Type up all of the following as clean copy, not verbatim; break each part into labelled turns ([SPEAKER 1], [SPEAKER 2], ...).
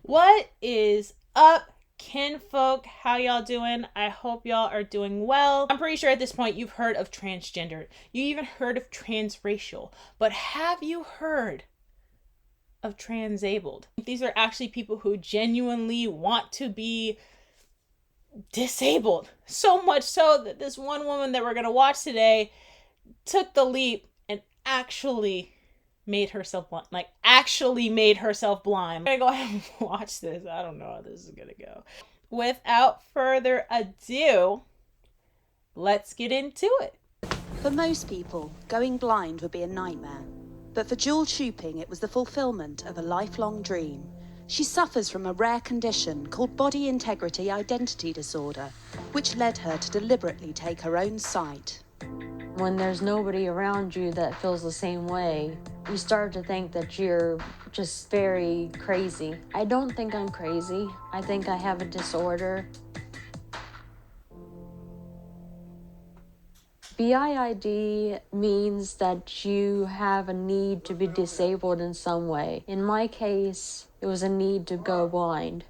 [SPEAKER 1] What is up, kinfolk? How y'all doing? I hope y'all are doing well. I'm pretty sure at this point you've heard of transgender. You even heard of transracial. But have you heard of transabled? These are actually people who genuinely want to be disabled. So much so that this one woman that we're going to watch today took the leap and actually made herself blind. Like, actually made herself blind. I'm gonna go ahead and watch this. I don't know how this is gonna go. Without further ado, let's get into it.
[SPEAKER 2] For most people, going blind would be a nightmare. But for Jewel Chooping, it was the fulfillment of a lifelong dream. She suffers from a rare condition called body integrity identity disorder, which led her to deliberately take her own sight.
[SPEAKER 3] When there's nobody around you that feels the same way, you start to think that you're just very crazy. I don't think I'm crazy. I think I have a disorder. BIID means that you have a need to be disabled in some way. In my case, it was a need to go blind.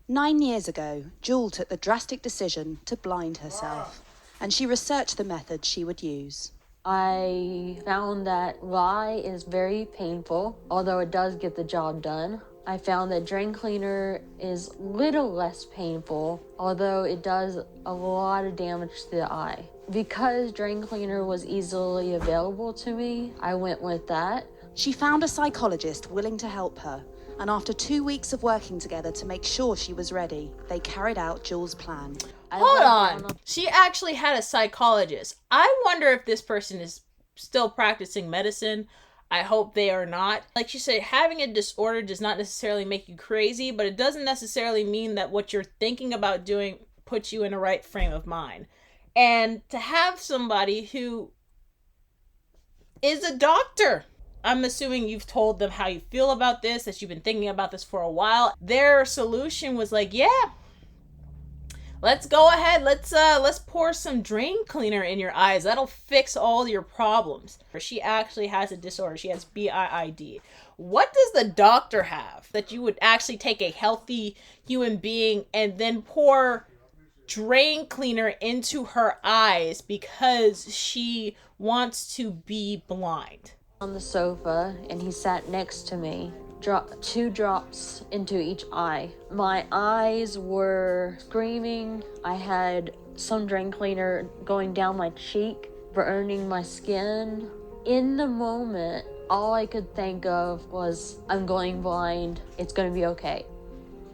[SPEAKER 2] 9 years ago, Jewel took the drastic decision to blind herself, and she researched the methods she would use.
[SPEAKER 3] I found that lye is very painful, although it does get the job done. I found that drain cleaner is little less painful, although it does a lot of damage to the eye. Because drain cleaner was easily available to me, I went with that.
[SPEAKER 2] She found a psychologist willing to help her, and after 2 weeks of working together to make sure she was ready, they carried out Jewel's plan.
[SPEAKER 1] Hold on. She actually had a psychologist. I wonder if this person is still practicing medicine. I hope they are not. Like she said, having a disorder does not necessarily make you crazy, but it doesn't necessarily mean that what you're thinking about doing puts you in a right frame of mind. And to have somebody who is a doctor, I'm assuming you've told them how you feel about this, that you've been thinking about this for a while. Their solution was like, yeah, let's go ahead. Let's pour some drain cleaner in your eyes. That'll fix all your problems. She actually has a disorder. She has BIID. What does the doctor have that you would actually take a healthy human being and then pour drain cleaner into her eyes because she wants to be blind?
[SPEAKER 3] On the sofa, and he sat next to me. 2 drops into each eye. My eyes were screaming. I had some drain cleaner going down my cheek, burning my skin. In the moment, all I could think of was, I'm going blind. It's going to be okay.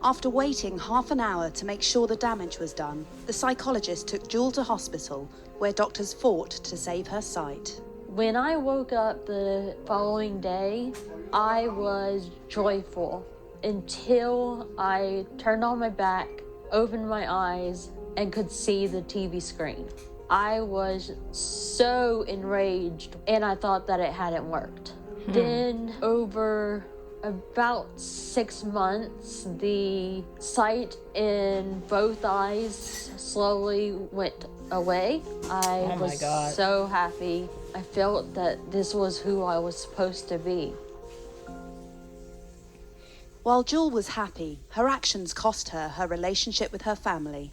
[SPEAKER 2] After waiting half an hour to make sure the damage was done, the psychologist took Jewel to hospital, where doctors fought to save her sight.
[SPEAKER 3] When I woke up the following day, I was joyful until I turned on my back, opened my eyes, and could see the TV screen. I was so enraged, and I thought that it hadn't worked. Then over about 6 months, the sight in both eyes slowly went away. I was so happy. I felt that this was who I was supposed to be.
[SPEAKER 2] While Jewel was happy, her actions cost her her relationship with her family.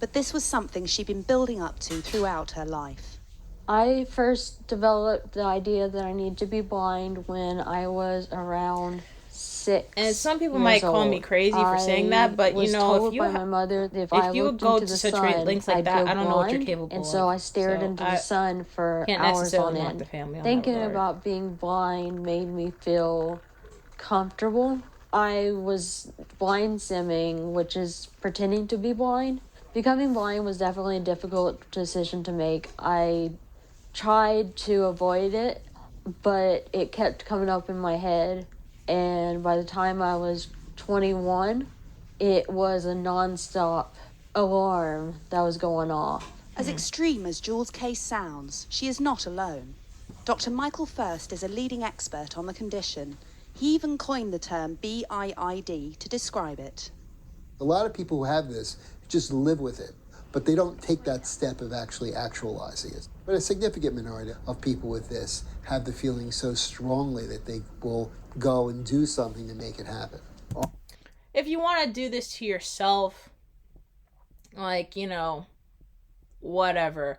[SPEAKER 2] But this was something she'd been building up to throughout her life.
[SPEAKER 3] I first developed the idea that I need to be blind when I was around 6.
[SPEAKER 1] And some people might call me crazy for saying that, but you know, if you
[SPEAKER 3] my mother, if
[SPEAKER 1] you go to such links like that, I don't know what you're capable of.
[SPEAKER 3] And so I stared into the sun for hours on end. Thinking about being blind made me feel comfortable. I was blind simming, which is pretending to be blind. Becoming blind was definitely a difficult decision to make. I tried to avoid it, but it kept coming up in my head. And by the time I was 21, it was a non-stop alarm that was going off.
[SPEAKER 2] As extreme as Jewel's case sounds, she is not alone. Dr. Michael First is a leading expert on the condition. He even coined the term BIID to describe it.
[SPEAKER 4] A lot of people who have this just live with it, but they don't take that step of actually actualizing it. But a significant minority of people with this have the feeling so strongly that they will go and do something to make it happen.
[SPEAKER 1] if you want to do this to yourself, like, whatever.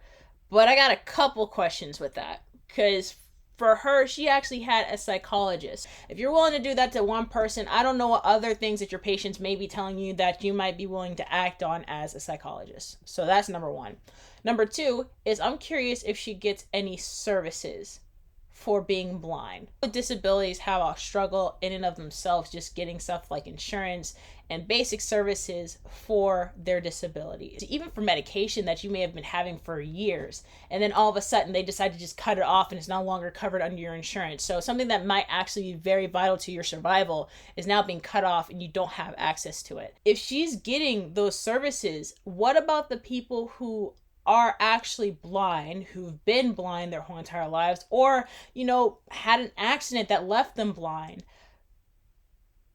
[SPEAKER 1] But I got a couple questions with that. Because for her, she actually had a psychologist. If you're willing to do that to one person, I don't know what other things that your patients may be telling you that you might be willing to act on as a psychologist. So that's number one. Number two is I'm curious if she gets any services for being blind. Disabilities have a struggle in and of themselves just getting stuff like insurance and basic services for their disabilities. Even for medication that you may have been having for years, and then all of a sudden they decide to just cut it off and it's no longer covered under your insurance. So something that might actually be very vital to your survival is now being cut off and you don't have access to it. If she's getting those services, what about the people who are actually blind, who've been blind their whole entire lives, or, had an accident that left them blind?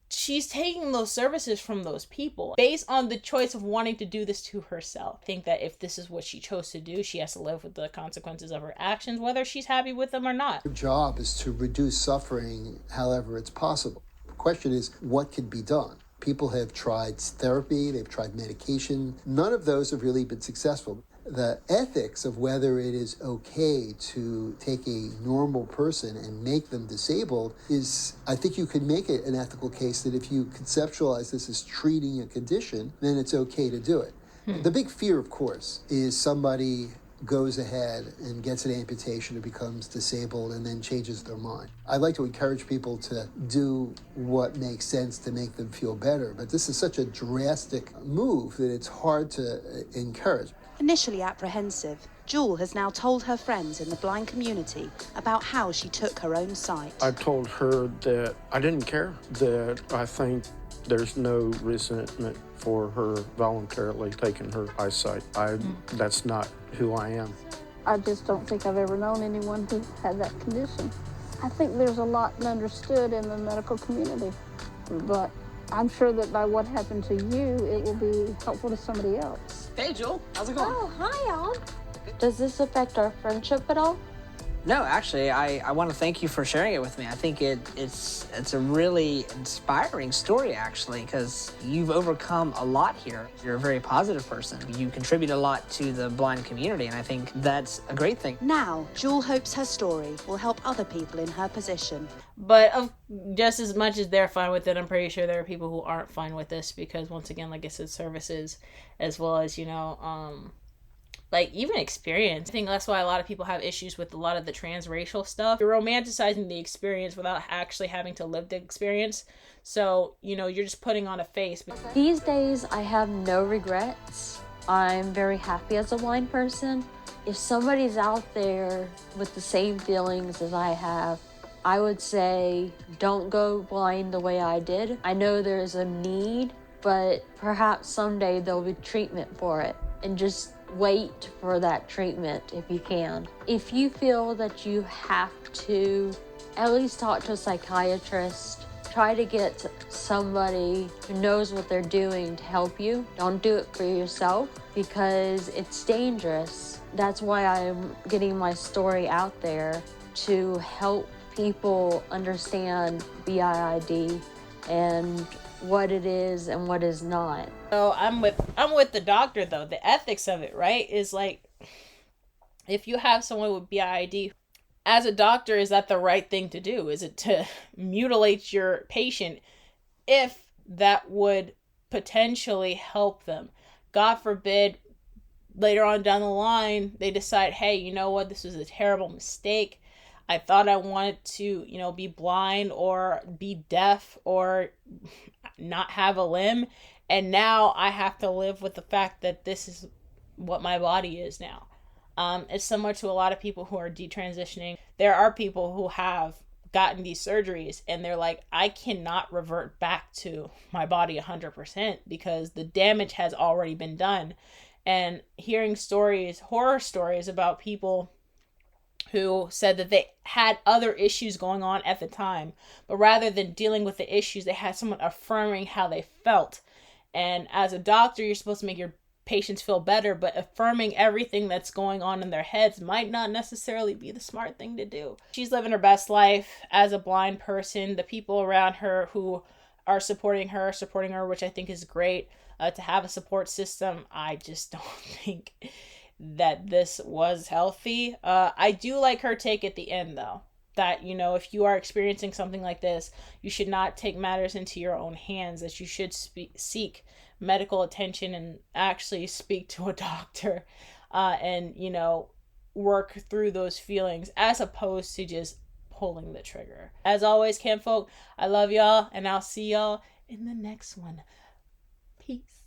[SPEAKER 1] She's taking those services from those people based on the choice of wanting to do this to herself. I think that if this is what she chose to do, she has to live with the consequences of her actions, whether she's happy with them or not.
[SPEAKER 4] Her job is to reduce suffering however it's possible. The question is, what can be done? People have tried therapy, they've tried medication. None of those have really been successful. The ethics of whether it is okay to take a normal person and make them disabled is, I think you could make it an ethical case that if you conceptualize this as treating a condition, then it's okay to do it. The big fear, of course, is somebody goes ahead and gets an amputation or becomes disabled and then changes their mind. I'd like to encourage people to do what makes sense to make them feel better, but this is such a drastic move that it's hard to encourage.
[SPEAKER 2] Initially apprehensive, Jewel has now told her friends in the blind community about how she took her own sight.
[SPEAKER 5] I told her that I didn't care, that I think there's no resentment for her voluntarily taking her eyesight. That's not who I am.
[SPEAKER 6] I just don't think I've ever known anyone who had that condition. I think there's a lot understood in the medical community, but I'm sure that by what happened to you, it will be helpful to somebody else.
[SPEAKER 7] Hey, Joel. How's it going?
[SPEAKER 3] Oh, hi, y'all. Does this affect our friendship at all?
[SPEAKER 7] No, actually, I want to thank you for sharing it with me. I think it's a really inspiring story, actually, because you've overcome a lot here. You're a very positive person. You contribute a lot to the blind community, and I think that's a great thing.
[SPEAKER 2] Now, Jewel hopes her story will help other people in her position.
[SPEAKER 1] But just as much as they're fine with it, I'm pretty sure there are people who aren't fine with this because, once again, like I said, services as well as, like even experience. I think that's why a lot of people have issues with a lot of the transracial stuff. You're romanticizing the experience without actually having to live the experience. So, you're just putting on a face.
[SPEAKER 3] These days, I have no regrets. I'm very happy as a blind person. If somebody's out there with the same feelings as I have, I would say don't go blind the way I did. I know there's a need, but perhaps someday there'll be treatment for it. And just wait for that treatment if you can. If you feel that you have to, at least talk to a psychiatrist. Try to get somebody who knows what they're doing to help you. Don't do it for yourself because it's dangerous. That's why I'm getting my story out there to help people understand BIID and what it is and what is not.
[SPEAKER 1] So I'm with the doctor though. The ethics of it, right, is like if you have someone with BID, as a doctor, is that the right thing to do? Is it to mutilate your patient if that would potentially help them? God forbid, later on down the line, they decide, hey, you know what, this was a terrible mistake. I thought I wanted to, be blind or be deaf or not have a limb. And now I have to live with the fact that this is what my body is now. It's similar to a lot of people who are detransitioning. There are people who have gotten these surgeries and they're like, I cannot revert back to my body 100% because the damage has already been done. And hearing stories, horror stories about people who said that they had other issues going on at the time, but rather than dealing with the issues, they had someone affirming how they felt. And as a doctor, you're supposed to make your patients feel better, but affirming everything that's going on in their heads might not necessarily be the smart thing to do. She's living her best life as a blind person. The people around her who are supporting her, which I think is great. To have a support system, I just don't think that this was healthy. I do like her take at the end, though, that, you know, if you are experiencing something like this, you should not take matters into your own hands, that you should seek medical attention and actually speak to a doctor, and, you know, work through those feelings as opposed to just pulling the trigger. As always, Camp Folk, I love y'all, and I'll see y'all in the next one. Peace.